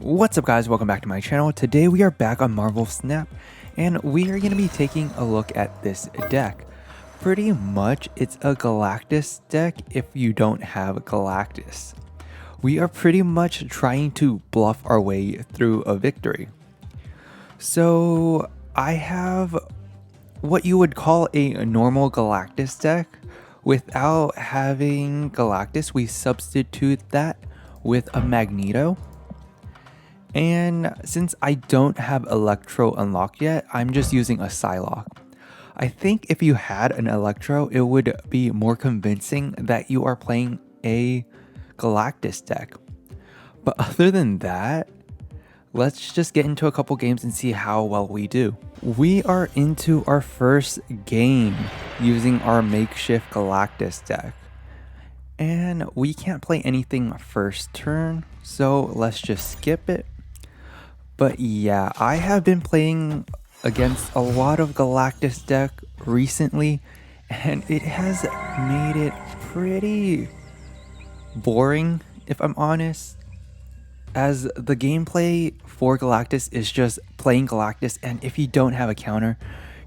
What's up guys, welcome back to my channel. Today we are back on Marvel Snap and we are going to be taking a look at this deck. Pretty much it's a Galactus deck if you don't have Galactus. We are pretty much trying to bluff our way through a victory. So I have what you would call a normal Galactus deck. Without having Galactus, we substitute that with a Magneto. And since I don't have Electro unlocked yet, I'm just using a Psylocke. I think if you had an Electro, it would be more convincing that you are playing a Galactus deck. But other than that, let's just get into a couple games and see how well we do. We are into our first game using our makeshift Galactus deck. And we can't play anything first turn, so let's just skip it. But yeah, I have been playing against a lot of Galactus deck recently, and it has made it pretty boring, if I'm honest. As the gameplay for Galactus is just playing Galactus, and if you don't have a counter,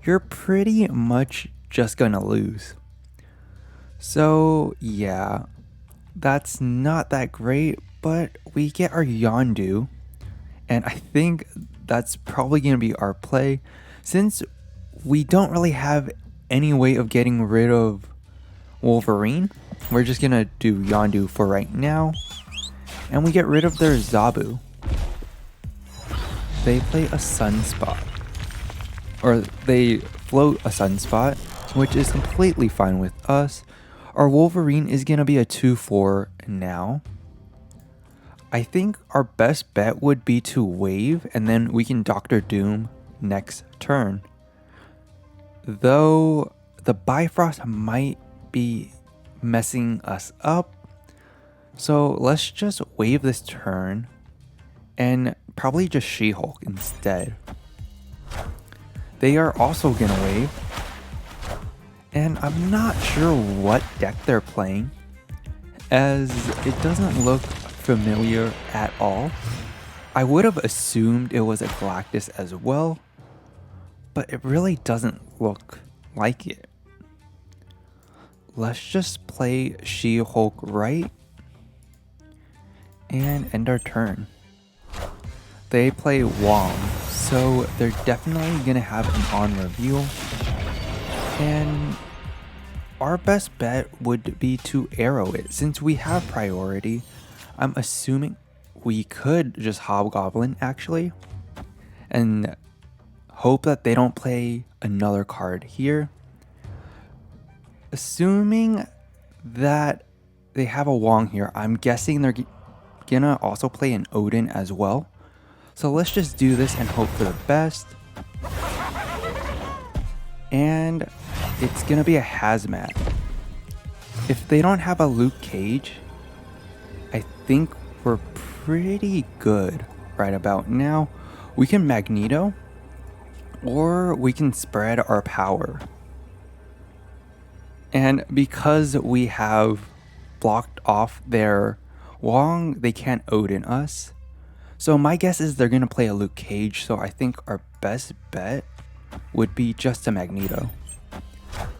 you're pretty much just gonna lose. So yeah, that's not that great, but we get our Yondu. And I think that's probably going to be our play. Since we don't really have any way of getting rid of Wolverine, we're just going to do Yondu for right now. And we get rid of their Zabu. They play a Sunspot. Or they float a Sunspot, which is completely fine with us. Our Wolverine is going to be a 2/4 now. I think our best bet would be to wave and then we can Doctor Doom next turn. Though the Bifrost might be messing us up. So let's just wave this turn and probably just She-Hulk instead. They are also gonna wave. And I'm not sure what deck they're playing, as it doesn't look familiar at all. I would have assumed it was a Galactus as well, but it really doesn't look like it. Let's just play She-Hulk right and end our turn. They play Wong, so they're definitely gonna have an on reveal. And our best bet would be to arrow it. Since we have priority, I'm assuming we could just Hobgoblin actually and hope that they don't play another card here. Assuming that they have a Wong here, I'm guessing they're gonna also play an Odin as well. So let's just do this and hope for the best. And it's gonna be a Hazmat. If they don't have a Luke Cage, I think we're pretty good right about now. We can Magneto, or we can spread our power. And because we have blocked off their Wong, they can't Odin us. So my guess is they're gonna play a Luke Cage, so I think our best bet would be just a Magneto.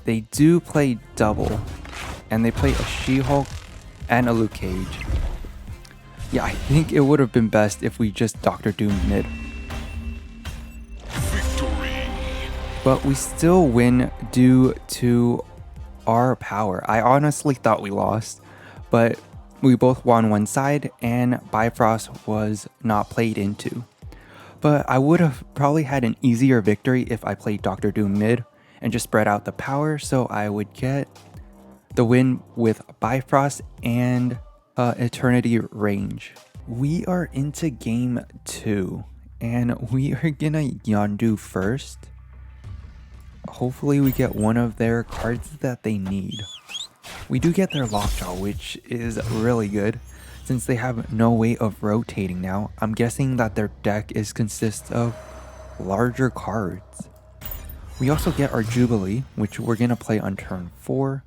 They do play double, and they play a She-Hulk and a Luke Cage. Yeah, I think it would have been best if we just Doctor Doom mid. Victory. But we still win due to our power. I honestly thought we lost, but we both won one side and Bifrost was not played into. But I would have probably had an easier victory if I played Doctor Doom mid and just spread out the power, so I would get the win with Bifrost and Eternity range. We are into game 2 and we are gonna Yondu first. Hopefully we get one of their cards that they need. We do get their Lockjaw, which is really good since they have no way of rotating now. I'm guessing that their deck consists of larger cards. We also get our Jubilee, which we're gonna play on turn 4.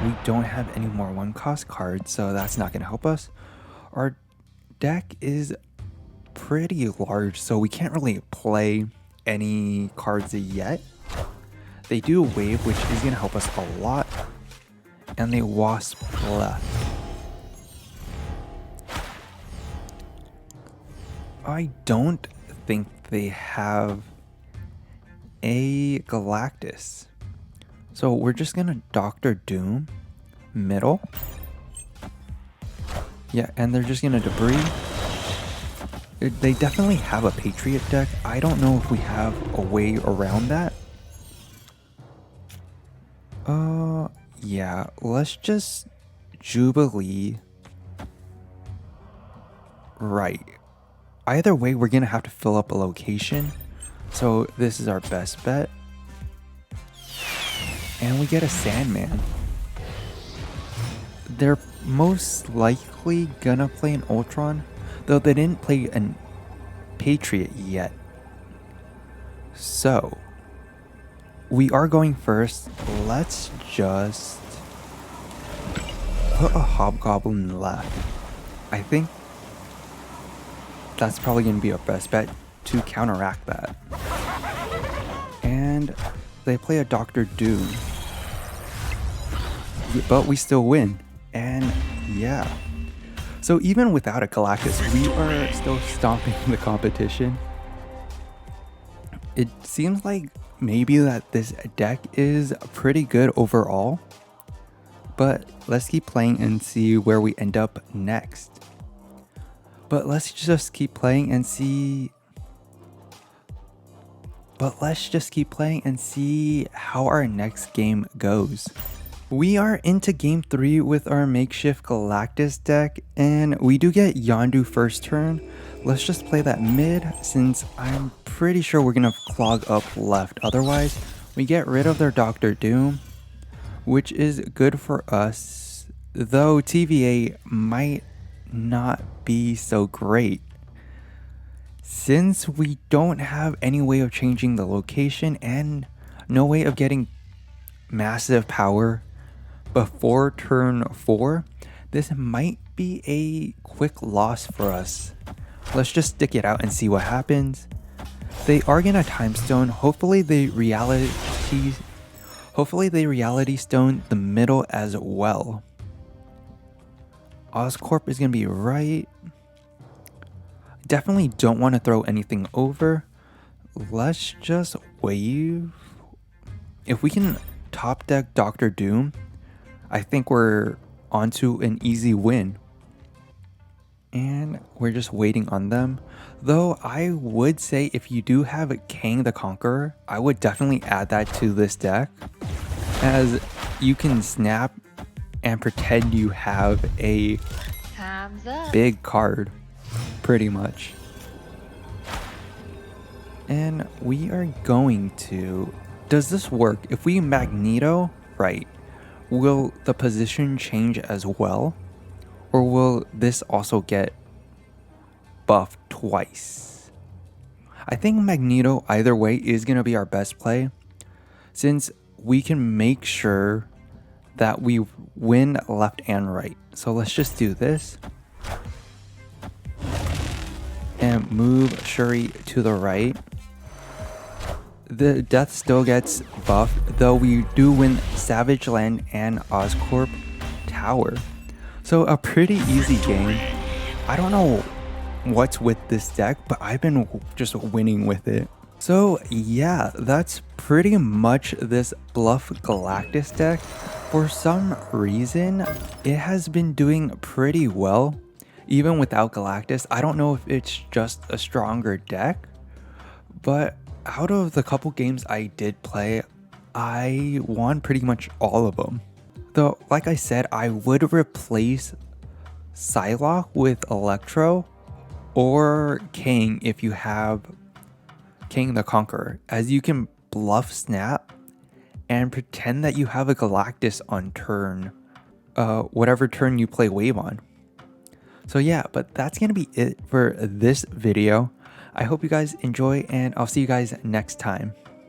We don't have any more 1-cost cards, so that's not going to help us. Our deck is pretty large, so we can't really play any cards yet. They do Wave, which is going to help us a lot, and they Wasp Bluff. I don't think they have a Galactus, so we're just going to Doctor Doom middle. Yeah, and they're just going to Debris. They definitely have a Patriot deck. I don't know if we have a way around that. Yeah, let's just Jubilee. Right. Either way, we're gonna have to fill up a location. So this is our best bet. And we get a Sandman. They're most likely gonna play an Ultron, though they didn't play an Patriot yet. So we are going first. Let's just put a Hobgoblin left. I think that's probably going to be our best bet to counteract that. And they play a Doctor Doom. But we still win. And yeah. So even without a Galactus, we are still stomping the competition. It seems like maybe that this deck is pretty good overall, but let's keep playing and see where we end up next. But let's just keep playing and see. How our next game goes. We are into game 3 with our makeshift Galactus deck, and we do get Yondu first turn. Let's just play that mid, since I'm pretty sure we're gonna clog up left. Otherwise, we get rid of their Doctor Doom, which is good for us, though TVA might not be so great, since we don't have any way of changing the location and no way of getting massive power before turn 4. This might be a quick loss for us. Let's just stick it out and see what happens. They are gonna Time Stone. Hopefully they Reality Stone the middle as well. Oscorp is gonna be right. Definitely don't want to throw anything over. Let's just wave. If we can top deck Doctor Doom, I think we're onto an easy win. And we're just waiting on them. Though I would say if you do have Kang the Conqueror, I would definitely add that to this deck, as you can snap and pretend you have a big card, pretty much. And we are going to... Does this work? If we Magneto, right, will the position change as well? Or will this also get buffed twice? I think Magneto either way is going to be our best play, since we can make sure that we win left and right. So let's just do this. And move Shuri to the right. The death still gets buffed, though we do win Savage Land and Oscorp Tower. So a pretty easy game. I don't know what's with this deck, but I've been just winning with it. So yeah, that's pretty much this Bluff Galactus deck. For some reason, it has been doing pretty well, even without Galactus. I don't know if it's just a stronger deck, but out of the couple games I did play, I won pretty much all of them. Though, like I said, I would replace Psylocke with Electro or Kang if you have Kang the Conqueror, as you can bluff snap and pretend that you have a Galactus on turn, whatever turn you play Wave on. So yeah, but that's gonna be it for this video. I hope you guys enjoy, and I'll see you guys next time.